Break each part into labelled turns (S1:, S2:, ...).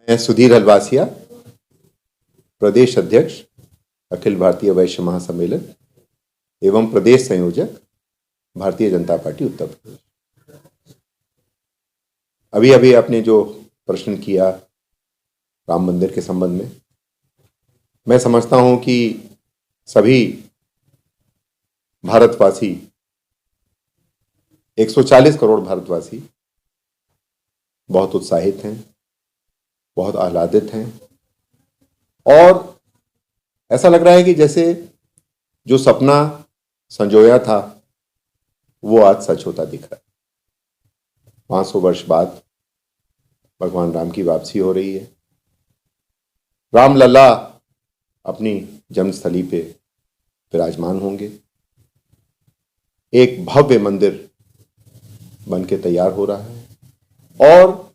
S1: मैं सुधीर हलवासिया, प्रदेश अध्यक्ष अखिल भारतीय वैश्य महासम्मेलन एवं प्रदेश संयोजक भारतीय जनता पार्टी उत्तर प्रदेश। अभी अभी आपने जो प्रश्न किया राम मंदिर के संबंध में, मैं समझता हूं कि सभी भारतवासी, 140 करोड़ भारतवासी बहुत उत्साहित हैं, बहुत आह्लादित हैं और ऐसा लग रहा है कि जैसे जो सपना संजोया था वो आज सच होता दिख रहा है। 500 वर्ष बाद भगवान राम की वापसी हो रही है। रामलला अपनी जन्मस्थली पे विराजमान होंगे। एक भव्य मंदिर बन के तैयार हो रहा है और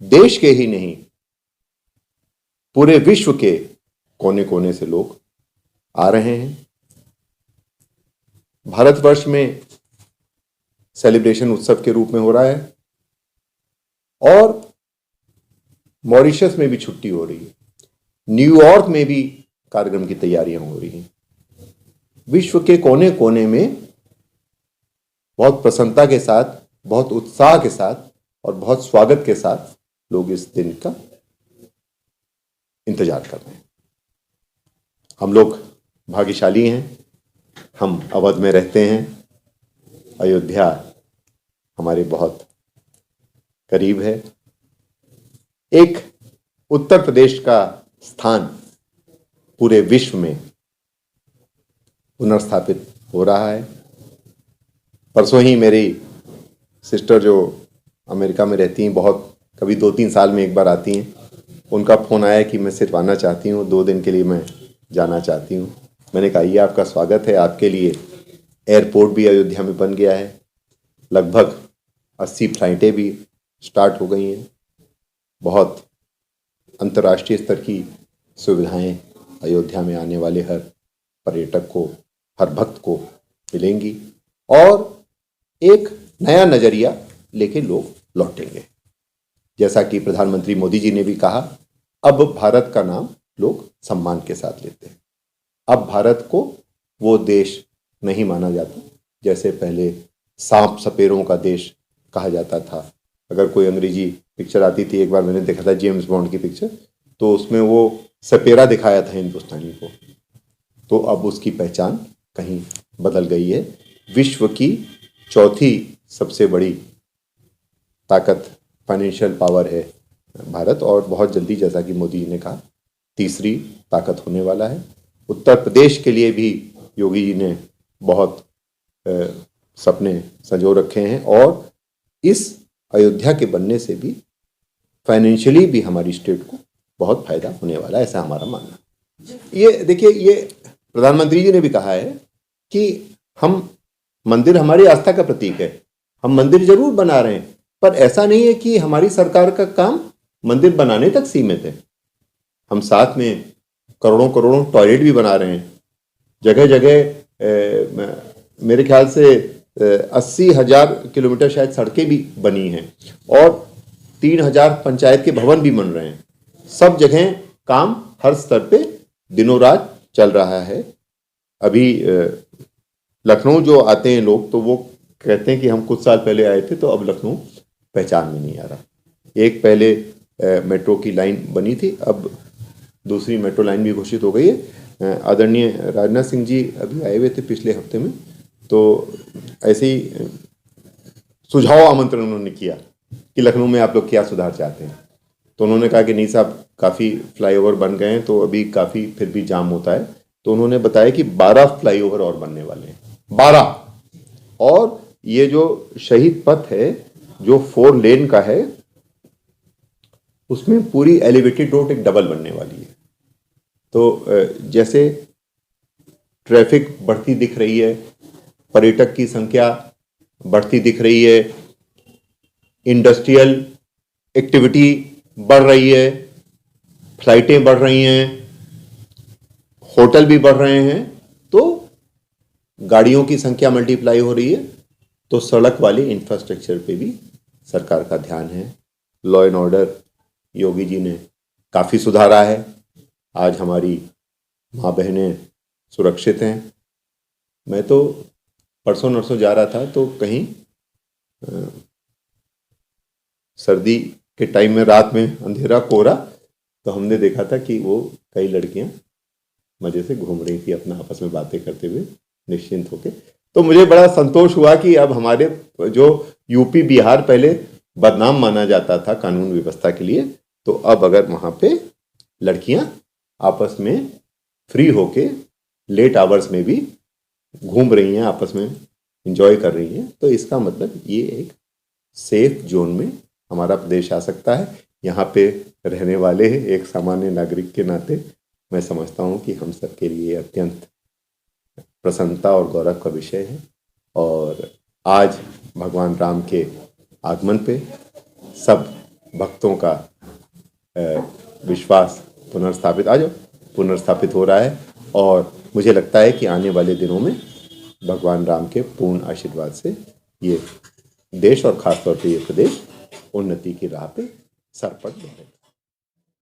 S1: देश के ही नहीं, पूरे विश्व के कोने कोने से लोग आ रहे हैं। भारतवर्ष में सेलिब्रेशन उत्सव के रूप में हो रहा है और मॉरिशस में भी छुट्टी हो रही है, न्यूयॉर्क में भी कार्यक्रम की तैयारियां हो रही हैं। विश्व के कोने कोने में बहुत प्रसन्नता के साथ, बहुत उत्साह के साथ और बहुत स्वागत के साथ लोग इस दिन का इंतजार कर रहे हैं। हम लोग भाग्यशाली हैं, हम अवध में रहते हैं। अयोध्या हमारे बहुत करीब है। एक उत्तर प्रदेश का स्थान पूरे विश्व में पुनर्स्थापित हो रहा है। परसों ही मेरी सिस्टर जो अमेरिका में रहती हैं, बहुत कभी 2-3 साल में एक बार आती हैं, उनका फ़ोन आया कि मैं सिर्फ आना चाहती हूँ, 2 दिन के लिए मैं जाना चाहती हूँ। मैंने कहा ये आपका स्वागत है, आपके लिए एयरपोर्ट भी अयोध्या में बन गया है। लगभग 80 फ्लाइटें भी स्टार्ट हो गई हैं। बहुत अंतर्राष्ट्रीय स्तर की सुविधाएं अयोध्या में आने वाले हर पर्यटक को, हर भक्त को मिलेंगी और एक नया नज़रिया लेके लोग लौटेंगे। जैसा कि प्रधानमंत्री मोदी जी ने भी कहा, अब भारत का नाम लोग सम्मान के साथ लेते हैं। अब भारत को वो देश नहीं माना जाता जैसे पहले सांप सपेरों का देश कहा जाता था। अगर कोई अंग्रेजी पिक्चर आती थी, एक बार मैंने देखा था जेम्स बॉन्ड की पिक्चर, तो उसमें वो सपेरा दिखाया था हिंदुस्तानी को, तो अब उसकी पहचान कहीं बदल गई है। विश्व की चौथी सबसे बड़ी ताकत, फाइनेंशियल पावर है भारत और बहुत जल्दी, जैसा कि मोदी जी ने कहा, तीसरी ताकत होने वाला है। उत्तर प्रदेश के लिए भी योगी जी ने बहुत सपने संजो रखे हैं और इस अयोध्या के बनने से भी फाइनेंशियली भी हमारी स्टेट को बहुत फायदा होने वाला है, ऐसा हमारा मानना। ये देखिए, ये प्रधानमंत्री जी ने भी कहा है कि हम मंदिर हमारी आस्था का प्रतीक है, हम मंदिर जरूर बना रहे हैं, पर ऐसा नहीं है कि हमारी सरकार का काम मंदिर बनाने तक सीमित है। हम साथ में करोड़ों करोड़ों टॉयलेट भी बना रहे हैं। जगह जगह मेरे ख्याल से 80,000 किलोमीटर शायद सड़कें भी बनी हैं और 3,000 पंचायत के भवन भी बन रहे हैं। सब जगह काम हर स्तर पे दिनों रात चल रहा है। अभी लखनऊ जो आते हैं लोग, तो वो कहते हैं कि हम कुछ साल पहले आए थे, तो अब लखनऊ पहचान में नहीं आ रहा। एक पहले मेट्रो की लाइन बनी थी, अब दूसरी मेट्रो लाइन भी घोषित हो गई है। आदरणीय राजनाथ सिंह जी अभी आए हुए थे पिछले हफ्ते में, तो ऐसे ही सुझाव आमंत्रण उन्होंने किया कि लखनऊ में आप लोग क्या सुधार चाहते हैं। तो उन्होंने कहा कि नहीं साहब, काफ़ी फ्लाईओवर बन गए हैं, तो अभी काफ़ी फिर भी जाम होता है। तो उन्होंने बताया कि 12 फ्लाईओवर और बनने वाले हैं, 12। और ये जो शहीद पथ है जो 4 लेन का है, उसमें पूरी एलिवेटेड रोड एक डबल बनने वाली है। तो जैसे ट्रैफिक बढ़ती दिख रही है, पर्यटक की संख्या बढ़ती दिख रही है, इंडस्ट्रियल एक्टिविटी बढ़ रही है, फ्लाइटें बढ़ रही हैं, होटल भी बढ़ रहे हैं, तो गाड़ियों की संख्या मल्टीप्लाई हो रही है, तो सड़क वाले इंफ्रास्ट्रक्चर पे भी सरकार का ध्यान है। Law and order Yogi ji ने काफ़ी सुधारा है। आज हमारी माँ बहनें सुरक्षित हैं। मैं तो परसों नरसों जा रहा था तो कहीं सर्दी के टाइम में रात में अंधेरा कोहरा, तो हमने देखा था कि वो कई लड़कियां मज़े से घूम रही थी अपना आपस में बातें करते हुए निश्चिंत होके। तो मुझे बड़ा संतोष हुआ कि अब हमारे जो यूपी बिहार पहले बदनाम माना जाता था कानून व्यवस्था के लिए, तो अब अगर वहाँ पे लड़कियां आपस में फ्री होके लेट आवर्स में भी घूम रही हैं, आपस में इंजॉय कर रही हैं, तो इसका मतलब ये एक सेफ जोन में हमारा प्रदेश आ सकता है। यहाँ पे रहने वाले एक सामान्य नागरिक के नाते मैं समझता हूँ कि हम सबके लिए अत्यंत प्रसन्नता और गौरव का विषय है। और आज भगवान राम के आगमन पे सब भक्तों का विश्वास पुनर्स्थापित हो रहा है, और मुझे लगता है कि आने वाले दिनों में भगवान राम के पूर्ण आशीर्वाद से ये देश और खासतौर पे ये प्रदेश उन्नति की राह पे सरपट बढ़ेगा।